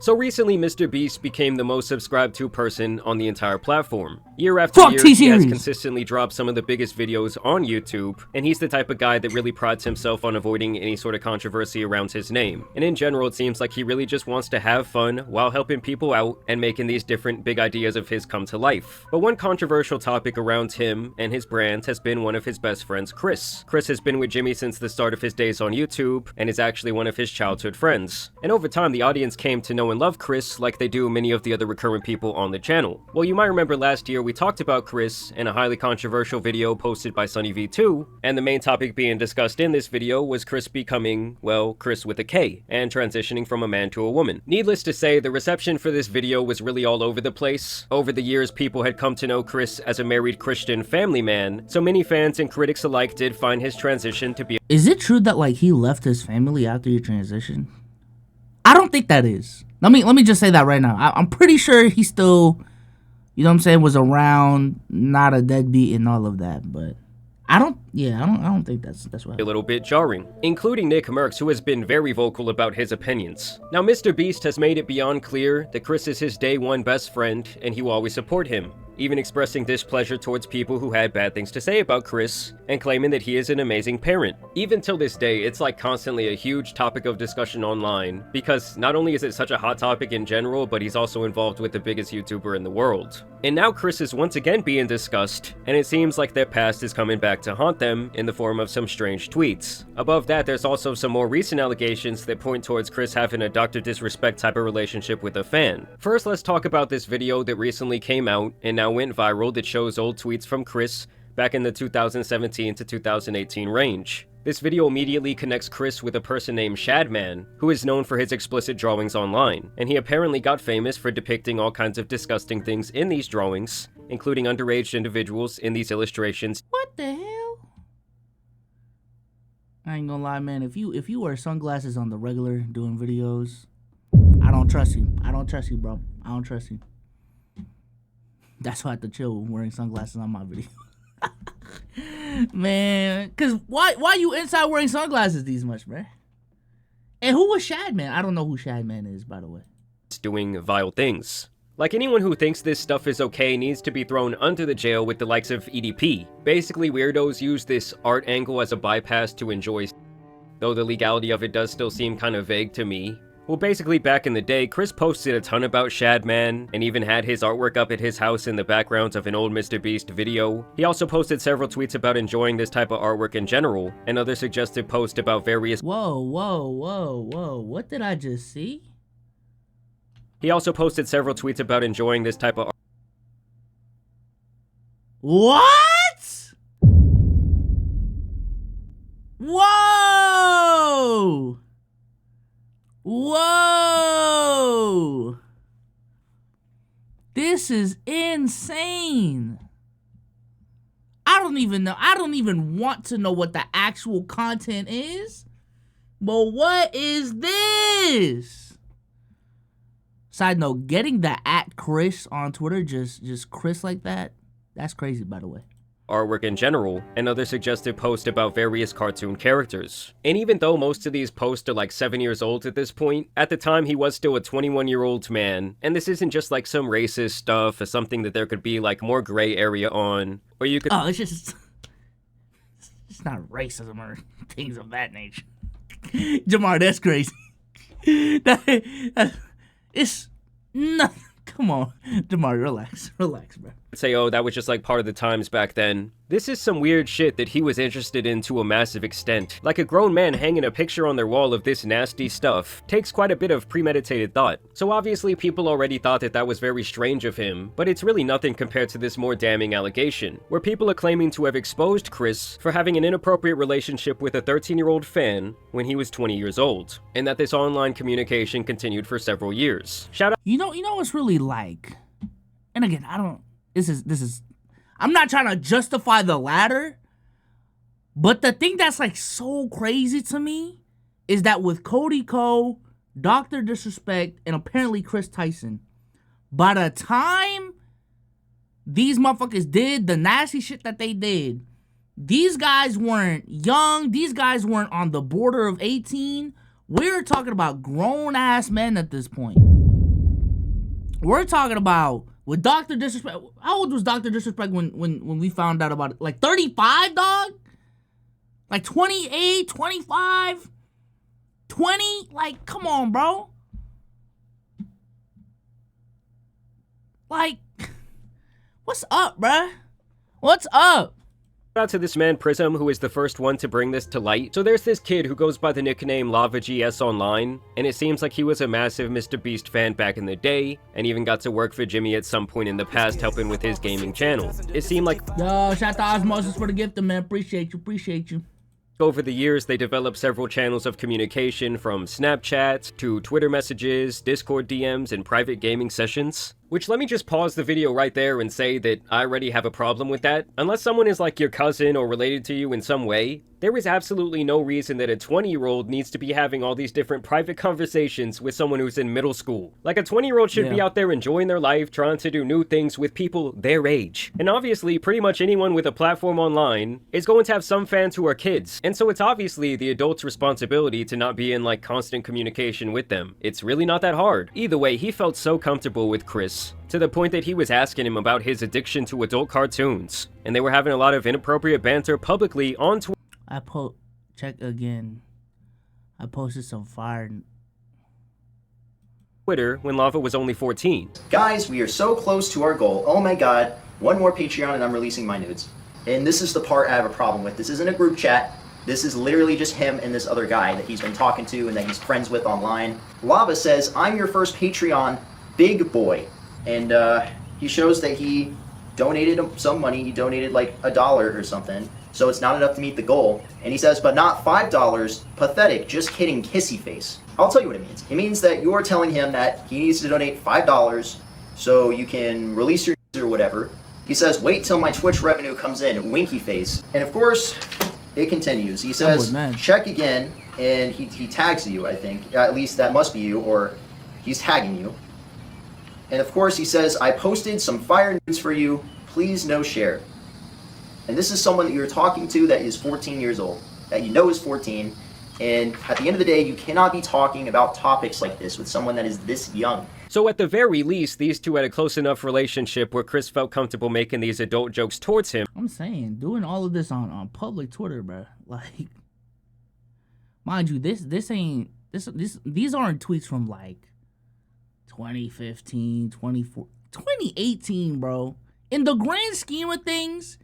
So recently, Mr. Beast became the most subscribed to person on the entire platform. Year after year, he has consistently dropped some of the biggest videos on YouTube, and he's the type of guy that really prides himself on avoiding any sort of controversy around his name. And in general, it seems like he really just wants to have fun while helping people out and making these different big ideas of his come to life. But one controversial topic around him and his brand has been one of his best friends, Kris. Kris has been with Jimmy since the start of his days on YouTube, and is actually one of his childhood friends. And over time, the audience came to know and love Kris like they do many of the other recurrent people on the channel. Well, you might remember last year we talked about Kris in a highly controversial video posted by SunnyV2, and the main topic being discussed in this video was Kris becoming, well, Kris with a K, and transitioning from a man to a woman. Needless to say, the reception for this video was really all over the place. Over the years, people had come to know Kris as a married Christian family man, so many fans and critics alike did find his transition to be— Is it true that, like, he left his family after your transition? I don't think that is. Let me just say that right now. I'm pretty sure he still, you know what I'm saying, was around, not a deadbeat and all of that, but I don't think that's right. A little bit jarring, including Nick Merckx, who has been very vocal about his opinions. Now, Mr. Beast has made it beyond clear that Kris is his day one best friend, and he will always support him, even expressing displeasure towards people who had bad things to say about Kris, and claiming that he is an amazing parent. Even till this day, it's like constantly a huge topic of discussion online, because not only is it such a hot topic in general, but he's also involved with the biggest YouTuber in the world. And now Kris is once again being discussed, and it seems like their past is coming back to haunt them in the form of some strange tweets. Above that, there's also some more recent allegations that point towards Kris having a Dr. Disrespect type of relationship with a fan. First, let's talk about this video that recently came out and now went viral that shows old tweets from Kris back in the 2017 to 2018 range. This video immediately connects Kris with a person named Shadman, who is known for his explicit drawings online, and he apparently got famous for depicting all kinds of disgusting things in these drawings, including underage individuals in these illustrations. What the hell? I ain't gonna lie, man, if you wear sunglasses on the regular doing videos, I don't trust you. I don't trust you, bro. I don't trust you. That's why I have to chill wearing sunglasses on my video. Man, cause why you inside wearing sunglasses these much, man? And who was Shadman? I don't know who Shadman is, by the way. It's doing vile things. Like, anyone who thinks this stuff is okay needs to be thrown under the jail with the likes of EDP. Basically, weirdos use this art angle as a bypass to enjoy, though the legality of it does still seem kind of vague to me. Well, basically, back in the day, Kris posted a ton about Shadman, and even had his artwork up at his house in the background of an old Mr. Beast video. He also posted several tweets about enjoying this type of artwork in general, and other suggested posts about various— Whoa, what did I just see? He also posted several tweets about enjoying this type of art. What? Whoa! Whoa! This is insane. I don't even know. I don't even want to know what the actual content is. But what is this? Side note, getting the @Kris on Twitter, just Kris like that, that's crazy, by the way. Artwork in general, and other suggested posts about various cartoon characters. And even though most of these posts are like 7 years old at this point, at the time he was still a 21-year-old man, and this isn't just like some racist stuff or something that there could be like more gray area on, or you could— Oh, it's not racism or things of that nature. Jamar, that's crazy. It's nothing. Come on, Jamar, relax, bro. Say, oh, that was just like part of the times back then. This is some weird shit that he was interested in to a massive extent. Like, a grown man hanging a picture on their wall of this nasty stuff takes quite a bit of premeditated thought. So obviously people already thought that that was very strange of him, but it's really nothing compared to this more damning allegation, where people are claiming to have exposed Kris for having an inappropriate relationship with a 13-year-old fan when he was 20 years old, and that this online communication continued for several years. Shout out— You know what's really like, and again, this is, I'm not trying to justify the latter, but the thing that's like so crazy to me is that with Cody Ko, Dr. Disrespect, and apparently Kris Tyson, by the time these motherfuckers did the nasty shit that they did, these guys weren't young, these guys weren't on the border of 18. We're talking about grown-ass men at this point. We're talking about with Dr. Disrespect. How old was Dr. Disrespect when we found out about it? Like 35, dog? Like 28, 25, 20? Like, come on, bro. Like, what's up, bruh? What's up? Shout out to this man Prism, who is the first one to bring this to light. So there's this kid who goes by the nickname LavaGS online, and it seems like he was a massive Mr. Beast fan back in the day, and even got to work for Jimmy at some point in the past helping with his gaming channel. It seemed like, yo, shout out to Osmosis for the gift, man. Appreciate you. Over the years, they developed several channels of communication, from Snapchat to Twitter messages, Discord DMs, and private gaming sessions. Which, let me just pause the video right there and say that I already have a problem with that. Unless someone is like your cousin or related to you in some way, there is absolutely no reason that a 20-year-old needs to be having all these different private conversations with someone who's in middle school. Like, a 20-year-old should be out there enjoying their life, trying to do new things with people their age. And obviously, pretty much anyone with a platform online is going to have some fans who are kids. And so it's obviously the adult's responsibility to not be in, like, constant communication with them. It's really not that hard. Either way, he felt so comfortable with Kris, to the point that he was asking him about his addiction to adult cartoons. And they were having a lot of inappropriate banter publicly on Twitter. Check again. I posted some fire. Twitter when Lava was only 14. Guys, we are so close to our goal. Oh my god, one more Patreon and I'm releasing my nudes. And this is the part I have a problem with. This isn't a group chat. This is literally just him and this other guy that he's been talking to and that he's friends with online. Lava says, I'm your first Patreon big boy. And he shows that he donated some money. He donated like $1 or something. So it's not enough to meet the goal. And he says, but not $5. Pathetic. Just kidding. Kissy face. I'll tell you what it means. It means that you're telling him that he needs to donate $5 so you can release your or whatever. He says, wait till my Twitch revenue comes in. Winky face. And of course, it continues. He says, check again. And he tags you, I think. At least that must be you, or he's tagging you. And of course he says, I posted some fire news for you, please no share. And this is someone that you're talking to that is 14 years old, that you know is 14, and at the end of the day, you cannot be talking about topics like this with someone that is this young. So at the very least, these two had a close enough relationship where Kris felt comfortable making these adult jokes towards him. I'm saying, doing all of this on public Twitter, bro. Like, mind you, these aren't tweets from like 2015, 2018, bro. In the grand scheme of things,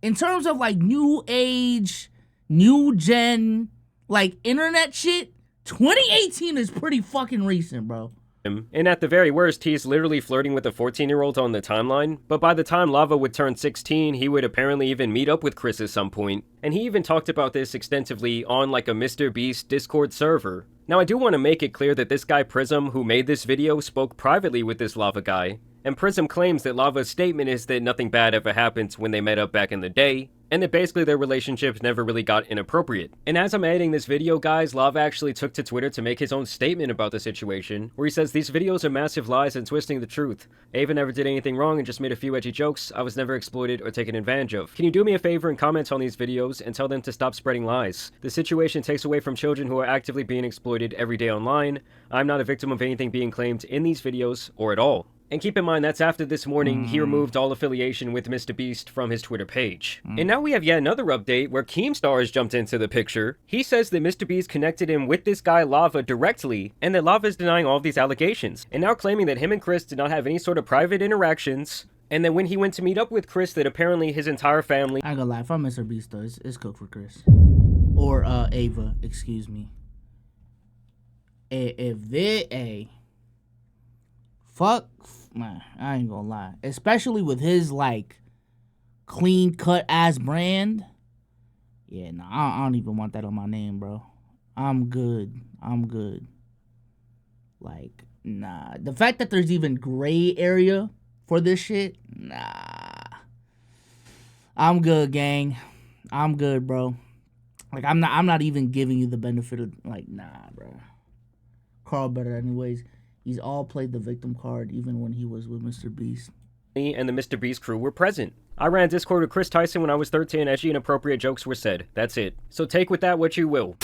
in terms of like new age, new gen, like internet shit, 2018 is pretty fucking recent, bro. And at the very worst, he's literally flirting with a 14-year-old on the timeline, but by the time Lava would turn 16, he would apparently even meet up with Kris at some point, and he even talked about this extensively on like a Mr. Beast Discord server. Now I do want to make it clear that this guy Prism, who made this video, spoke privately with this Lava guy, and Prism claims that Lava's statement is that nothing bad ever happened when they met up back in the day, and that basically their relationships never really got inappropriate. And as I'm editing this video, guys, Lava actually took to Twitter to make his own statement about the situation, where he says, these videos are massive lies and twisting the truth. Ava never did anything wrong and just made a few edgy jokes. I was never exploited or taken advantage of. Can you do me a favor and comment on these videos and tell them to stop spreading lies? The situation takes away from children who are actively being exploited every day online. I'm not a victim of anything being claimed in these videos or at all. And keep in mind, that's after this morning, he removed all affiliation with Mr. Beast from his Twitter page. And now we have yet another update where Keemstar has jumped into the picture. He says that Mr. Beast connected him with this guy Lava directly, and that Lava is denying all of these allegations, and now claiming that him and Kris did not have any sort of private interactions, and then when he went to meet up with Kris, that apparently his entire family— I ain't gonna lie, if I'm Mr. Beast though, it's cooked for Kris. Or Ava, excuse me. Fuck, man, I ain't gonna lie. Especially with his, like, clean-cut ass brand. Yeah, nah, I don't even want that on my name, bro. I'm good. Like, nah. The fact that there's even gray area for this shit, nah. I'm good, gang. I'm good, bro. Like, I'm not even giving you the benefit of, like, nah, bro. Carl better anyways. He's all played the victim card, even when he was with Mr. Beast. And the Mr. Beast crew were present. I ran Discord with Tyson when I was 13, edgy inappropriate jokes were said. That's it. So take with that what you will.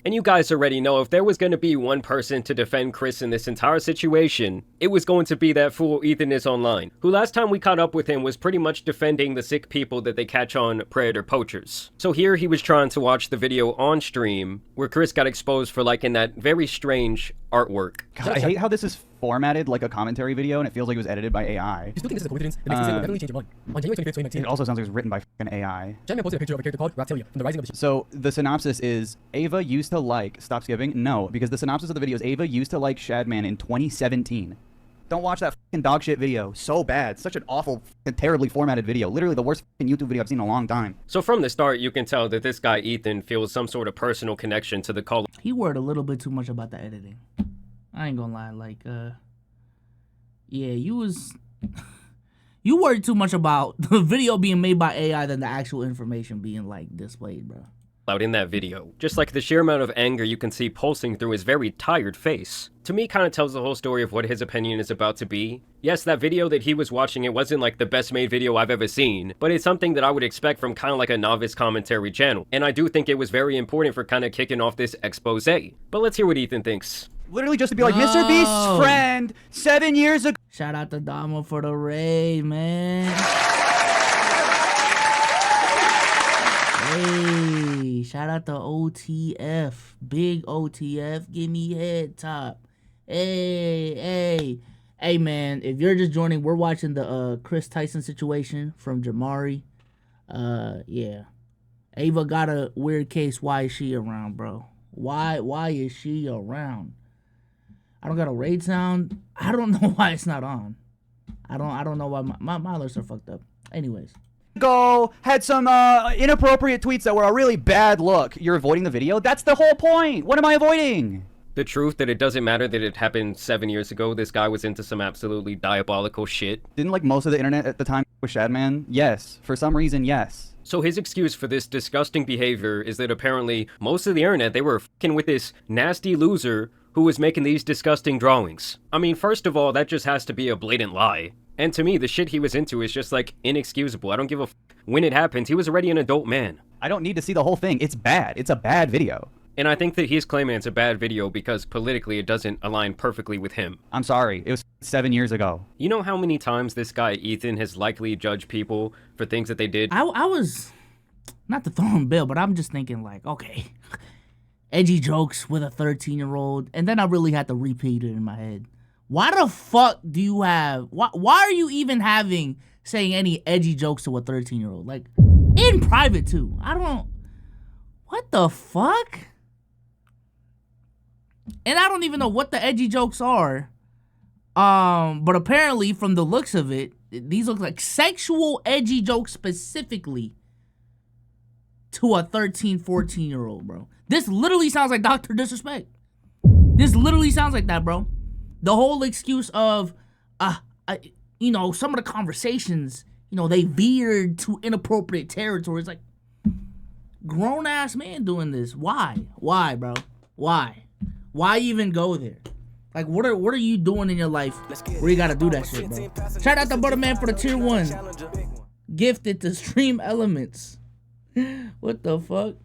And you guys already know if there was going to be one person to defend Kris in this entire situation, it was going to be that fool Ethan is online, who last time we caught up with him was pretty much defending the sick people that they catch on predator poachers. So here he was trying to watch the video on stream where Kris got exposed for liking that very strange artwork. God, I hate how this is formatted like a commentary video and it feels like it was edited by AI. If you still think this is a coincidence, it makes sense. Definitely change your mind. On January 25th, 2019, It also sounds like it was written by fucking AI. Chadman posted a picture of a character called Raptalia from the Rising of the So the synopsis is Ava used to like, stop skipping? No, because the synopsis of the video is Ava used to like Shadman in 2017. Don't watch that fucking dog shit video. So bad. Such an awful, terribly formatted video. Literally the worst fucking YouTube video I've seen in a long time. So from the start, you can tell that this guy Ethan feels some sort of personal connection to the Call. He worried a little bit too much about the editing. I ain't gonna lie, like, yeah, you worried too much about the video being made by AI than the actual information being, like, displayed, bro. Out in that video. Just like the sheer amount of anger you can see pulsing through his very tired face. To me, kind of tells the whole story of what his opinion is about to be. Yes, that video that he was watching, it wasn't like the best made video I've ever seen, but it's something that I would expect from kind of like a novice commentary channel. And I do think it was very important for kind of kicking off this expose. But let's hear what Ethan thinks. Literally just to be like, Mr. Beast's friend 7 years ago. Shout out to Dama for the raid, man. Hey, shout out to OTF. Big OTF. Give me head top. Hey, man. If you're just joining, we're watching the Kris Tyson situation from Jamari. Yeah. Ava got a weird case. Why is she around, bro? Why is she around? I don't got a raid sound. I don't know why it's not on. I don't know why my alerts are fucked up. Anyways. Had some inappropriate tweets that were a really bad look. You're avoiding the video? That's the whole point. What am I avoiding? The truth that it doesn't matter that it happened 7 years ago. This guy was into some absolutely diabolical shit. Didn't like most of the internet at the time with Shadman? Yes. For some reason, yes. So his excuse for this disgusting behavior is that apparently most of the internet, they were fucking with this nasty loser who was making these disgusting drawings. I mean, first of all, that just has to be a blatant lie. And to me, the shit he was into is just, like, inexcusable. I don't give a f***. When it happened, he was already an adult man. I don't need to see the whole thing. It's bad. It's a bad video. And I think that he's claiming it's a bad video because politically it doesn't align perfectly with him. I'm sorry. It was 7 years ago. You know how many times this guy Ethan has likely judged people for things that they did? I was, not to throw him Bill, but I'm just thinking, like, okay, edgy jokes with a 13-year-old, and then I really had to repeat it in my head. Why the fuck do you have, why are you even saying any edgy jokes to a 13-year-old? Like, in private, too. What the fuck? And I don't even know what the edgy jokes are. But apparently, from the looks of it, these look like sexual edgy jokes specifically to a 13, 14-year-old, bro. This literally sounds like Dr. Disrespect. This literally sounds like that, bro. The whole excuse of, you know, some of the conversations, you know, they veered to inappropriate territory. It's like, grown-ass man doing this. Why? Why, bro? Why? Why even go there? Like, what are you doing in your life where you gotta do that shit, bro? Shout out to Butterman for the tier 1. Gifted to Stream Elements. What the fuck?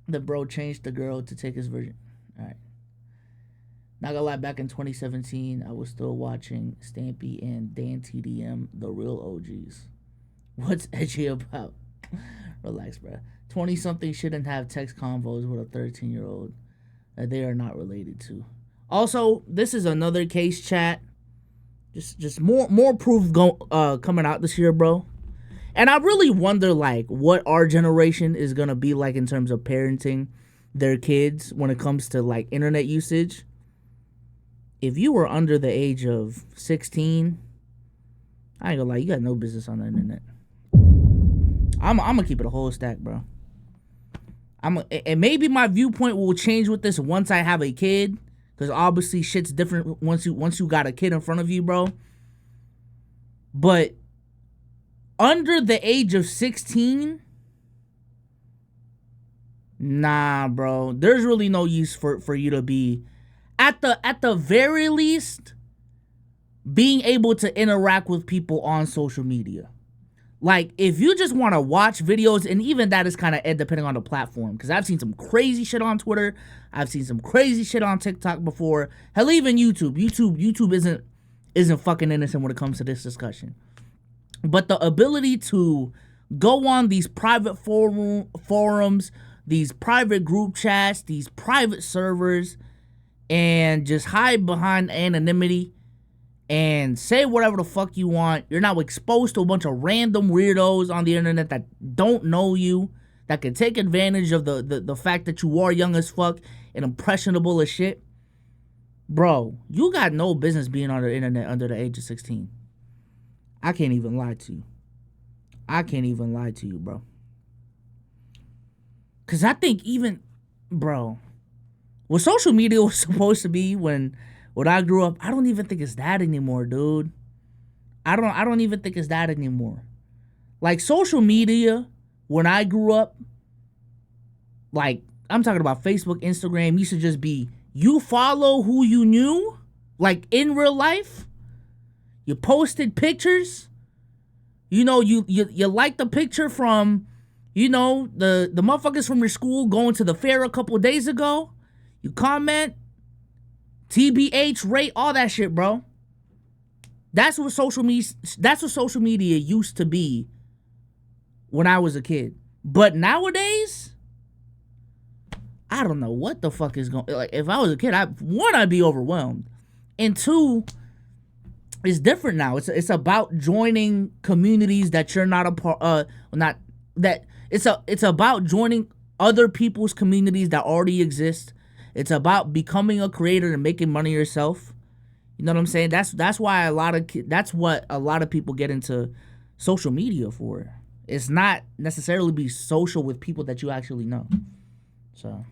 The bro changed the girl to take his version. Alright. Not gonna lie, back in 2017, I was still watching Stampy and Dan TDM, the real OGs. What's edgy about? Relax, bro. 20-something shouldn't have text convos with a 13-year-old that they are not related to. Also, this is another case, chat. Just more proof coming out this year, bro. And I really wonder, like, what our generation is gonna be like in terms of parenting their kids when it comes to, like, internet usage. If you were under the age of 16, I ain't gonna lie, you got no business on the internet. I'm gonna keep it a whole stack, bro. And maybe my viewpoint will change with this once I have a kid, because obviously shit's different once you got a kid in front of you, bro. But under the age of 16, nah, bro. There's really no use for you to be, at the very least, being able to interact with people on social media. Like, if you just want to watch videos, and even that is kind of depending on the platform, because I've seen some crazy shit on Twitter. I've seen some crazy shit on TikTok before. Hell, even YouTube. YouTube isn't fucking innocent when it comes to this discussion. But the ability to go on these private forums, these private group chats, these private servers, and just hide behind anonymity and say whatever the fuck you want. You're now exposed to a bunch of random weirdos on the internet that don't know you, that can take advantage of the fact that you are young as fuck and impressionable as shit. Bro, you got no business being on the internet under the age of 16. I can't even lie to you. I can't even lie to you, bro. Because I think even, bro, what social media was supposed to be when I grew up, I don't even think it's that anymore, dude. I don't even think it's that anymore. Like, social media, when I grew up, like, I'm talking about Facebook, Instagram, used to just be, you follow who you knew, like, in real life. You posted pictures. You know, you liked the picture from, you know, the motherfuckers from your school going to the fair a couple days ago. You comment, TBH, rate, all that shit, bro. That's what social media used to be when I was a kid. But nowadays, I don't know what the fuck is going. Like, if I was a kid, I'd be overwhelmed, and two, it's different now. It's about joining communities that you're not a part. It's about joining other people's communities that already exist. It's about becoming a creator and making money yourself. You know what I'm saying? That's why that's what a lot of people get into social media for. It's not necessarily be social with people that you actually know. So,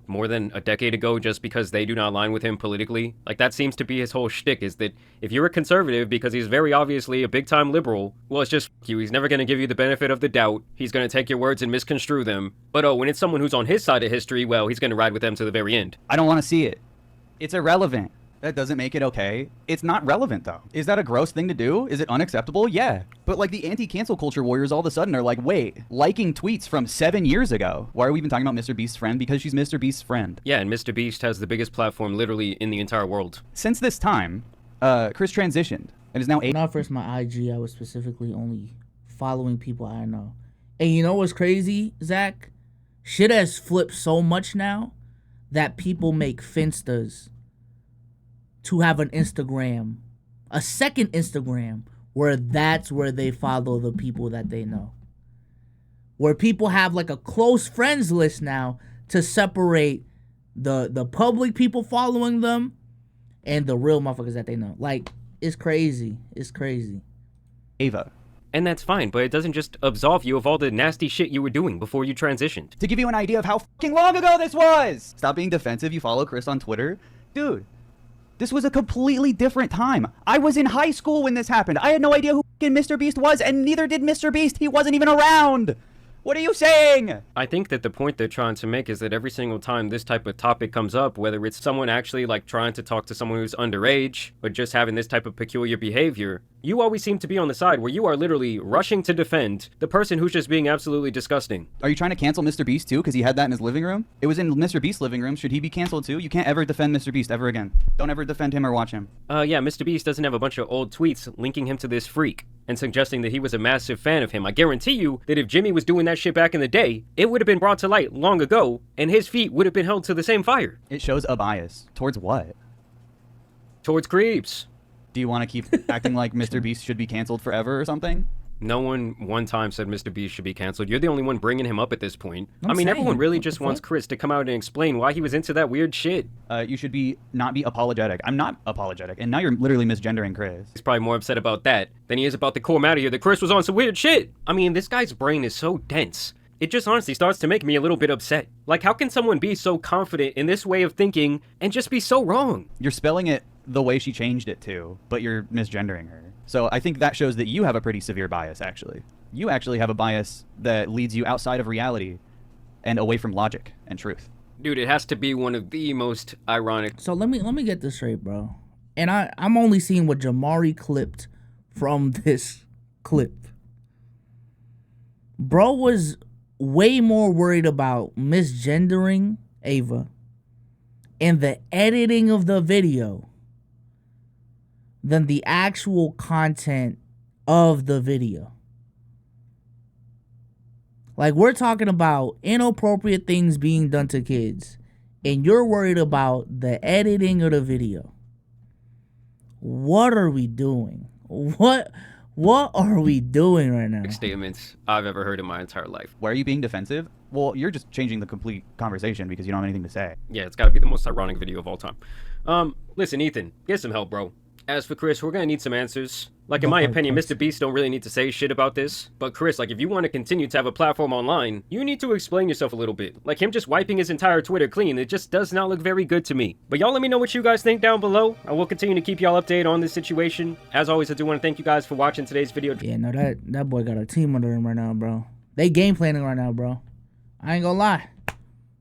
more than a decade ago, just because they do not align with him politically. Like, that seems to be his whole shtick, is that if you're a conservative because he's very obviously a big-time liberal, well, it's just you. He's never going to give you the benefit of the doubt. He's going to take your words and misconstrue them. But when it's someone who's on his side of history, well, he's going to ride with them to the very end. I don't want to see it. It's irrelevant. That doesn't make it okay. It's not relevant, though. Is that a gross thing to do? Is it unacceptable? Yeah. But, like, the anti-cancel culture warriors all of a sudden are like, wait, liking tweets from 7 years ago. Why are we even talking about Mr. Beast's friend? Because she's Mr. Beast's friend. Yeah, and Mr. Beast has the biggest platform literally in the entire world. Since this time, Kris transitioned and is now when I first my IG, I was specifically only following people I know. And you know what's crazy, Zach? Shit has flipped so much now that people make Finstas to have an Instagram, a second Instagram, where that's where they follow the people that they know. Where people have like a close friends list now to separate the public people following them and the real motherfuckers that they know. Like, it's crazy. It's crazy. Ava. And that's fine, but it doesn't just absolve you of all the nasty shit you were doing before you transitioned. To give you an idea of how fucking long ago this was! Stop being defensive. You follow Kris on Twitter. Dude. This was a completely different time. I was in high school when this happened. I had no idea who fucking Mr. Beast was, and neither did Mr. Beast. He wasn't even around. What are you saying? I think that the point they're trying to make is that every single time this type of topic comes up, whether it's someone actually like trying to talk to someone who's underage, or just having this type of peculiar behavior, you always seem to be on the side where you are literally rushing to defend the person who's just being absolutely disgusting. Are you trying to cancel Mr. Beast too because he had that in his living room? It was in Mr. Beast's living room. Should he be canceled too? You can't ever defend Mr. Beast ever again. Don't ever defend him or watch him. Yeah, Mr. Beast doesn't have a bunch of old tweets linking him to this freak and suggesting that he was a massive fan of him. I guarantee you that if Jimmy was doing that shit back in the day, it would have been brought to light long ago, and his feet would have been held to the same fire. It shows a bias. Towards what? Towards creeps. Do you want to keep acting like Mr. Beast should be canceled forever or something? No one time said Mr. Beast should be canceled. You're the only one bringing him up at this point. I mean, saying, everyone really just wants Kris to come out and explain why he was into that weird shit. You should not be apologetic. I'm not apologetic, and now you're literally misgendering Kris. He's probably more upset about that than he is about the core matter here that Kris was on some weird shit. I mean, this guy's brain is so dense. It just honestly starts to make me a little bit upset. Like, how can someone be so confident in this way of thinking and just be so wrong? You're spelling it the way she changed it to, but you're misgendering her. So I think that shows that you have a pretty severe bias, actually. You actually have a bias that leads you outside of reality and away from logic and truth. Dude, it has to be one of the most ironic. So let me get this straight, bro. And I'm only seeing what Jamari clipped from this clip. Bro was way more worried about misgendering Ava and the editing of the video than the actual content of the video. Like, we're talking about inappropriate things being done to kids, and you're worried about the editing of the video. What are we doing? What are we doing right now? Statements I've ever heard in my entire life. Why are you being defensive? Well, you're just changing the complete conversation because you don't have anything to say. Yeah, it's gotta be the most ironic video of all time. Listen, Ethan, get some help, bro. As for Kris, we're gonna need some answers. Like, in my opinion, Mr. Beast don't really need to say shit about this. But Kris, like, if you want to continue to have a platform online, you need to explain yourself a little bit. Like, him just wiping his entire Twitter clean, it just does not look very good to me. But y'all let me know what you guys think down below. I will continue to keep y'all updated on this situation. As always, I do want to thank you guys for watching today's video. Yeah, no, that boy got a team under him right now, bro. They game planning right now, bro. I ain't gonna lie.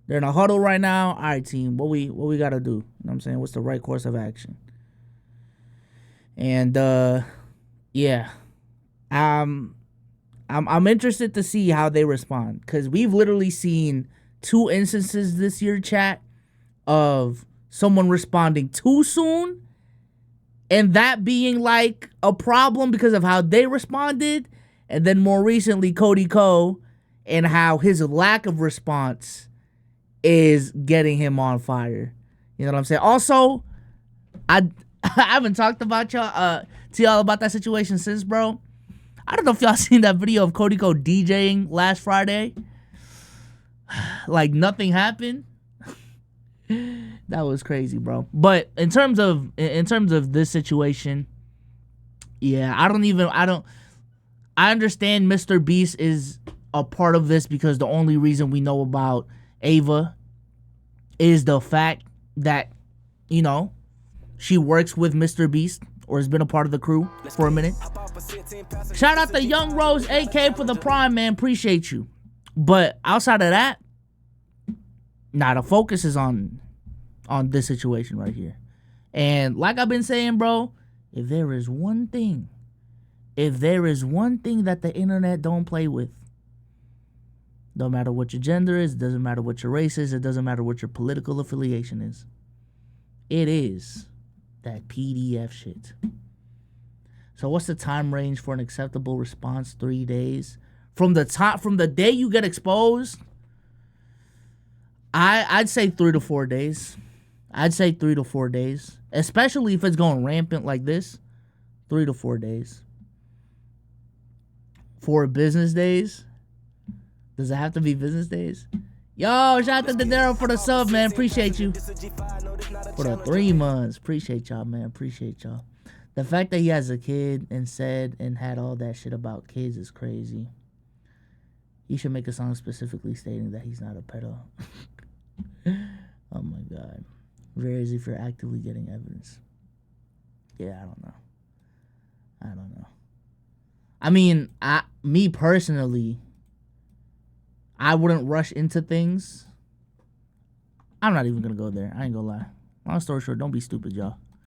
They're in a huddle right now. All right, team, what we gotta do? You know what I'm saying? What's the right course of action? And yeah, I'm interested to see how they respond, because we've literally seen 2 instances this year, chat, of someone responding too soon and that being like a problem because of how they responded, and then more recently Cody Ko and how his lack of response is getting him on fire. You know what I'm saying? Also, I haven't talked about to y'all about that situation since, bro. I don't know if y'all seen that video of Cody Ko DJing last Friday. Like nothing happened. That was crazy, bro. But in terms of this situation, yeah, I understand Mr. Beast is a part of this because the only reason we know about Ava is the fact that, you know, she works with Mr. Beast or has been a part of the crew for a minute. Shout out to Young Rose AK for the Prime, man. Appreciate you. But outside of that, nah, the focus is on this situation right here. And like I've been saying, bro, if there is one thing that the internet don't play with, no matter what your gender is, it doesn't matter what your race is, it doesn't matter what your political affiliation is, it is that PDF shit. So what's the time range for an acceptable response? 3 days. From the day you get exposed, I'd say 3 to 4 days. I'd say 3 to 4 days. Especially if it's going rampant like this. 3 to 4 days. 4 business days. Does it have to be business days? Yo, shout out to Dadero for the sub, man. Appreciate you. For the 3 months. Appreciate y'all, man. Appreciate y'all. The fact that he has a kid and said and had all that shit about kids is crazy. He should make a song specifically stating that he's not a pedo. Oh my God. Very easy if you're actively getting evidence. Yeah, I don't know. I mean, me personally, I wouldn't rush into things. I'm not even gonna go there. I ain't gonna lie. Long story short, don't be stupid, y'all.